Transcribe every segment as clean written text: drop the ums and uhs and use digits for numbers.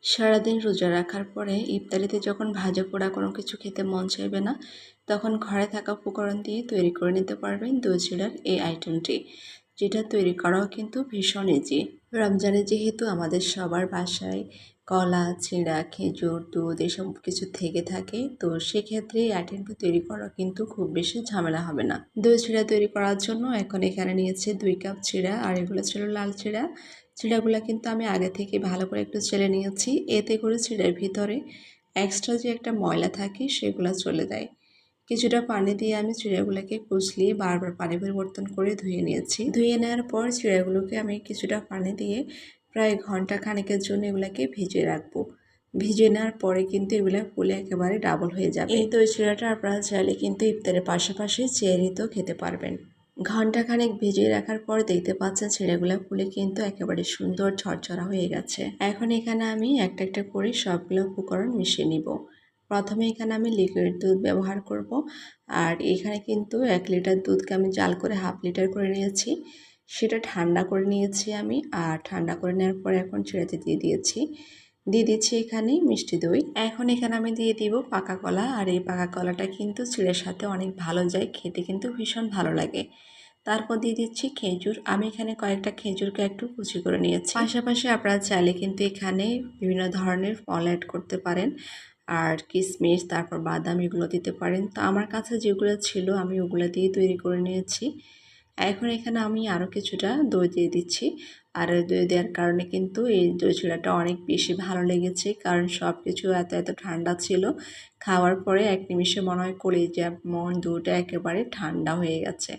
সারাদিন রোজা রাখার পরে ইফতারিতে যখন ভাজা পোড়া কোনো কিছু খেতে মন চাইবে না, তখন ঘরে থাকা উপকরণ দিয়ে তৈরি করে নিতে পারবেন দই চিড়ার এই আইটেমটি, যেটা তৈরি করাও কিন্তু ভীষণ ইজি। রমজানে যেহেতু আমাদের সবার বাসায় কলা, চিড়া, খেজুর, দুধ এসব কিছু থেকে থাকে, তো সেক্ষেত্রে এই আইটেমটি তৈরি করা কিন্তু খুব বেশি ঝামেলা হবে না। দই চিড়া তৈরি করার জন্য এখন এখানে নিয়েছি 2 কাপ চিড়া, আর এগুলো ছিল লাল চিড়া। চিড়াগুলা কিন্তু আমি আগে থেকে ভালো করে একটু চেলে নিয়েছি, এতে করে চিড়ার ভিতরে এক্সট্রা যে একটা ময়লা থাকে সেগুলো চলে যায়। কিছুটা পানি দিয়ে আমি চিড়াগুলোকে কুচলিয়ে বারবার পানি পরিবর্তন করে ধুয়ে নিয়েছি। ধুয়ে নেওয়ার পর চিড়াগুলোকে আমি কিছুটা পানি দিয়ে প্রায় ঘন্টা খানেকের জন্য এগুলোকে ভিজিয়ে রাখবো। ভিজিয়ে নেওয়ার পরে কিন্তু এগুলো ফুলে একেবারে ডাবল হয়ে যাবে। এই দই চিড়াটা আপনারা চাইলে কিন্তু ইফতারের পাশাপাশি চেয়ারিতেও খেতে পারবেন। ঘন্টাখানেক ভিজিয়ে রাখার পর দেখতে পাচ্ছেন চিড়াগুলো ফুলে কিন্তু একেবারে সুন্দর ঝরঝরা হয়ে গেছে। এখন এখানে আমি একটা একটা করে সবগুলো উপকরণ মিশিয়ে নিব। প্রথমে এখানে আমি লিকুইড দুধ ব্যবহার করব, আর এখানে কিন্তু 1 লিটার দুধকে আমি জাল করে হাফ লিটার করে নিয়েছি। সেটা ঠান্ডা করে নিয়েছি আমি, আর ঠান্ডা করে নেওয়ার পরে এখন চিড়াতে দিয়ে দিচ্ছি এখানে মিষ্টি দই। এখন এখানে আমি দিয়ে দিব পাকা কলা, আর এই পাকা কলাটা কিন্তু চিড়ের সাথে অনেক ভালো যায়, খেতে কিন্তু ভীষণ ভালো লাগে। তারপর দিয়ে দিচ্ছি খেজুর। আমি এখানে কয়েকটা খেজুরকে একটু কুচি করে নিয়েছি। পাশাপাশি আপনারা চাইলে কিন্তু এখানে বিভিন্ন ধরনের ফল অ্যাড করতে পারেন, আর কিশমিশ, তারপর বাদাম এগুলো দিতে পারেন। তো আমার কাছে যেগুলো ছিল আমি ওগুলো দিয়ে তৈরি করে নিয়েছি। এখন এখানে আমি আরও কিছুটা দই দিয়ে দিচ্ছি, আর দই দেওয়ার কারণে কিন্তু এই দই চিড়াটা অনেক বেশি ভালো লেগেছে, কারণ সব কিছু এত ঠান্ডা ছিল। খাওয়ার পরে এক নিমিষে মনে হয় কলিজা মন দুধটা একেবারে ঠান্ডা হয়ে গেছে।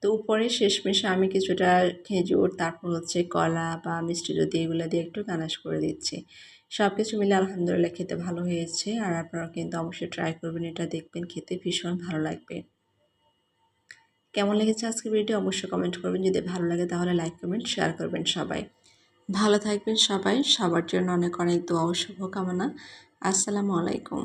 তো উপরে শেষমেশে আমি কিছুটা খেজুর, তারপর হচ্ছে কলা বা মিষ্টি দই এগুলো দিয়ে একটু গানাশ করে দিচ্ছি। সব কিছু মিলে আলহামদুলিল্লাহ খেতে ভালো হয়েছে, আর আপনারা কিন্তু অবশ্যই ট্রাই করবেন, এটা দেখবেন খেতে ভীষণ ভালো লাগবে। কেমন লেগেছে আজকের ভিডিও অবশ্যই কমেন্ট করবেন, যদি ভালো লাগে তাহলে লাইক কমেন্ট শেয়ার করবেন সবাই। ভালো থাকবেন সবাই, সবার জন্য অনেক অনেক দোয়া ও শুভকামনা। আসসালামু আলাইকুম।